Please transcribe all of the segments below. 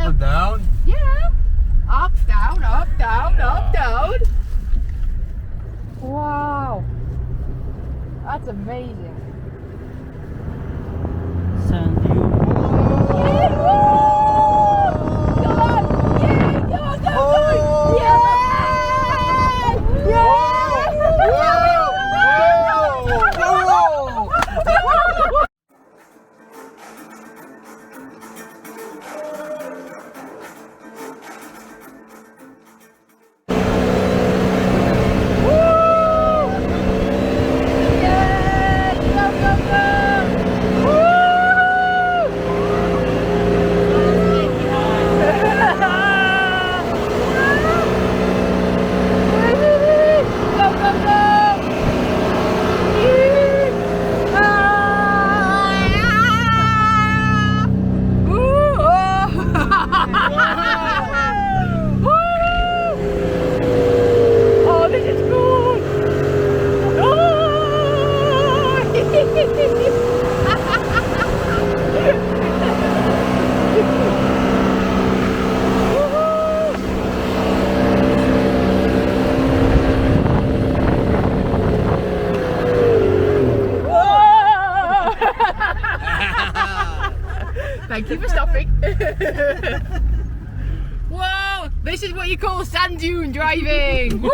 and down? Yeah. Up, down, up, down, up, down. Wow. That's amazing. Sand dune. Come on! Yeah! Go on, go on! Yeah! Thank you for stopping. Whoa! This is what you call sand dune driving. Woo!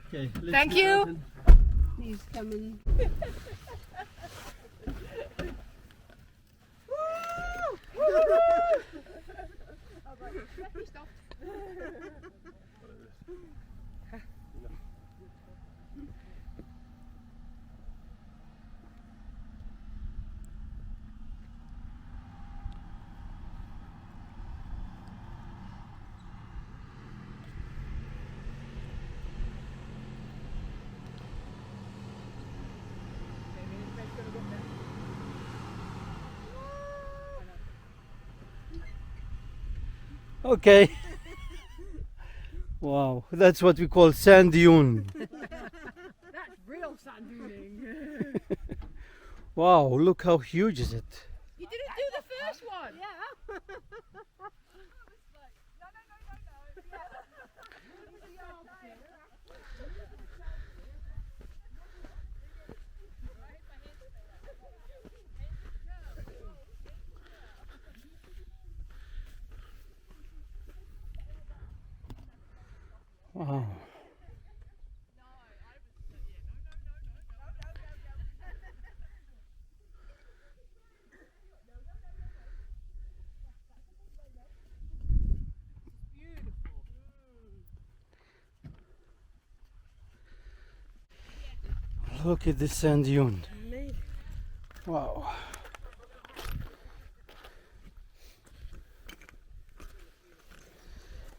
Okay, Thank you. He's coming. Okay. Wow, that's what we call sand dune. That's real sand duning. Wow, look how huge is it. You didn't do the first one. Yeah. Wow. Look at this sand dune. Wow.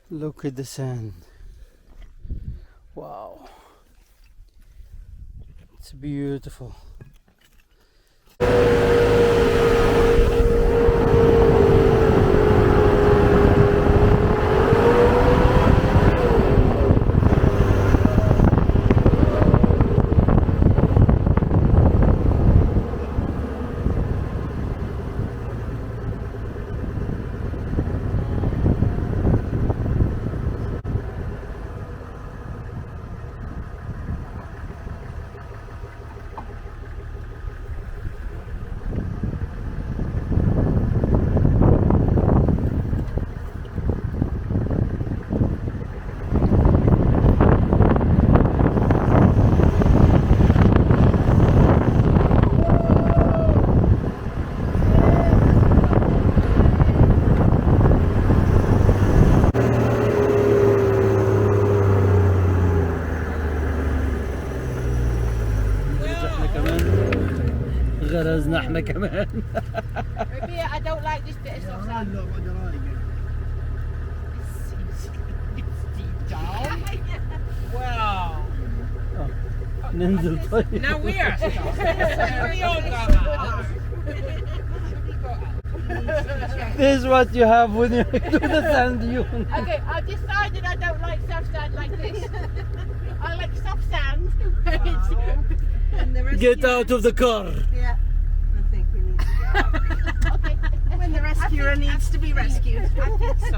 Look at the sand. Wow. It's beautiful. غرزنا احنا كمان. Maybe I don't like this bit of soft sand. It's deep down. Wow. ننزل طيب. Now we are stuck. We all got out. This is what you have when you do the sand dune. Okay, I've decided I don't like soft sand like this. I like soft sand. And the rest Get out of the car. Yeah. I think we need to go. Okay. when the rescuer needs to be rescued. I think so.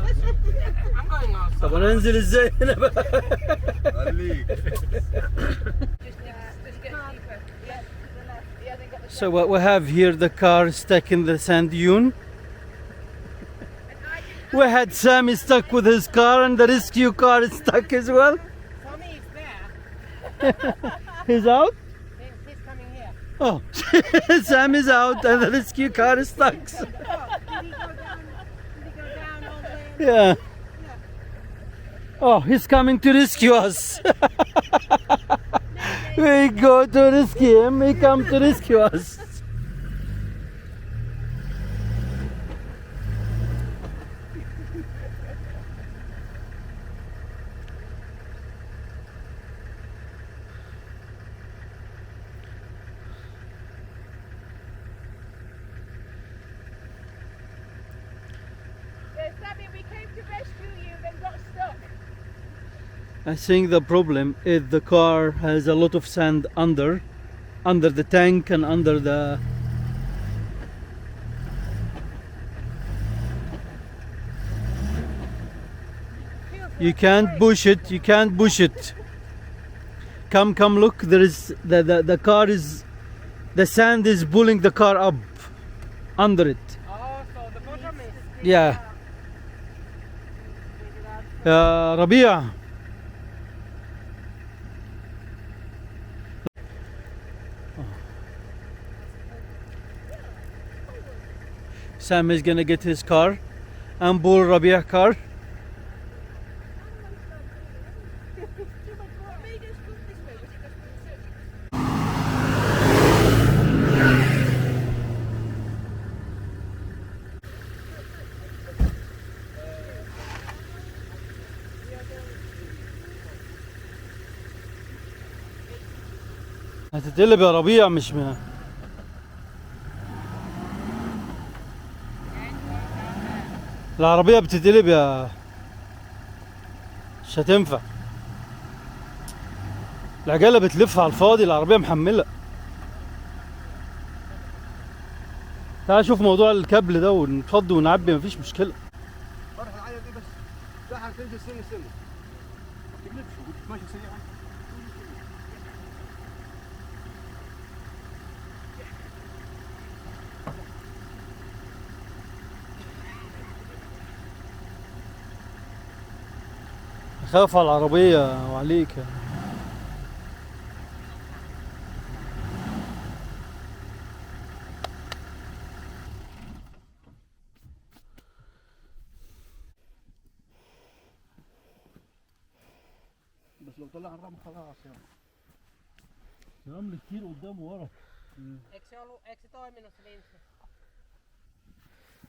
I'm going also. طب ننزل ازاي هنا بقى؟ So what we have here, the car stuck in the sand dune. We had Sammy stuck with his car and the rescue car is stuck as well. Tommy is there. He's out? He's coming here. Oh, Sam is out and the rescue car is stuck. Did he go down all the way? Yeah. Oh, he's coming to rescue us. We go to rescue him, he come to rescue us. Sammy, we came to rescue you, then got stuck. I think the problem is the car has a lot of sand under the tank and under the you can't push it. Come look, there is the car is the sand is pulling the car up under it. Oh, so the bottom is. Yeah. ربيع. Sam is gonna get his car and pull Rabi'a car. هتتقلب يا ربيع مش العربية بتتقلب يا مش هتنفع. العجلة بتلف على الفاضي، العربية محملة. تعال شوف موضوع الكابل ده ونفضي ونعبي مفيش مشكلة. فرح العيال دي بس ساعة تنزل سنة ما تقلبش وتمشي سريعا. خاف على العربية وعليك. بس لو طلع الرمل خلاص يعني. الرمل كتير قدام ورا. Eikö toiminut se linssi?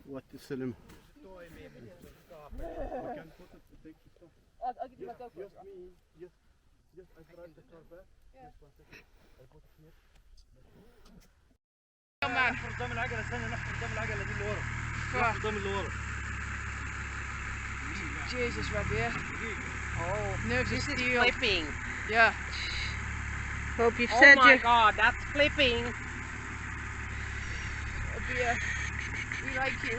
والسلم. نحفر قدام العجلة، استنى نحفر قدام العجلة دي اللي ورا. نحفر قدام اللي ورا. Jesus, Rabia. Oh, Nerves this of is steel. flipping. Yeah. Hope you've Oh said my your... God, that's flipping. Rabia. We like you.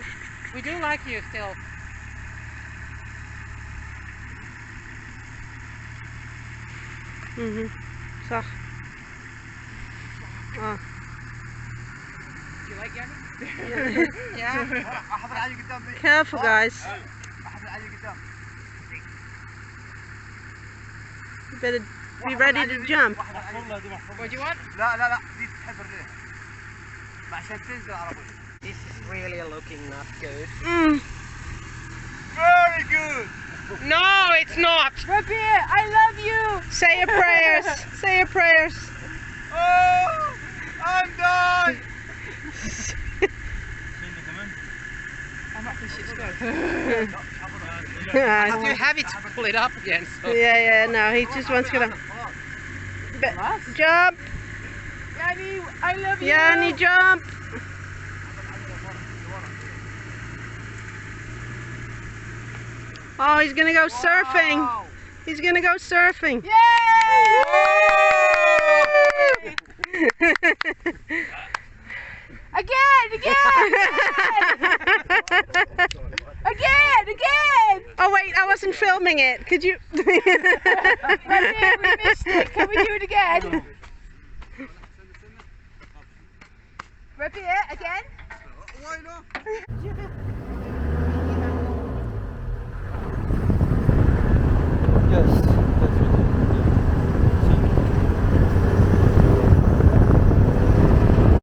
We do like you still. صح. Do you like Yanni? Yeah. أحضر العيال قدام. Careful, guys. أحضر العيال قدام. You better be ready to jump. What do you want? لا دي تحب الريح. عشان تنزل العربية. This is really looking not good. Very good. No, it's not. Rabia, I love you. Say your prayers. Say your prayers. Oh, I'm done. I'm not shit's good. You have it to pull it up again. So. Yeah, no, he just wants to go. Jump. Yanni, I love you. Yanni, jump. Oh, he's gonna go surfing. He's gonna go surfing. I Again! Oh wait, I wasn't filming it. Could you? We missed it. Can we do it again? Repeat it again. Why not? Yes.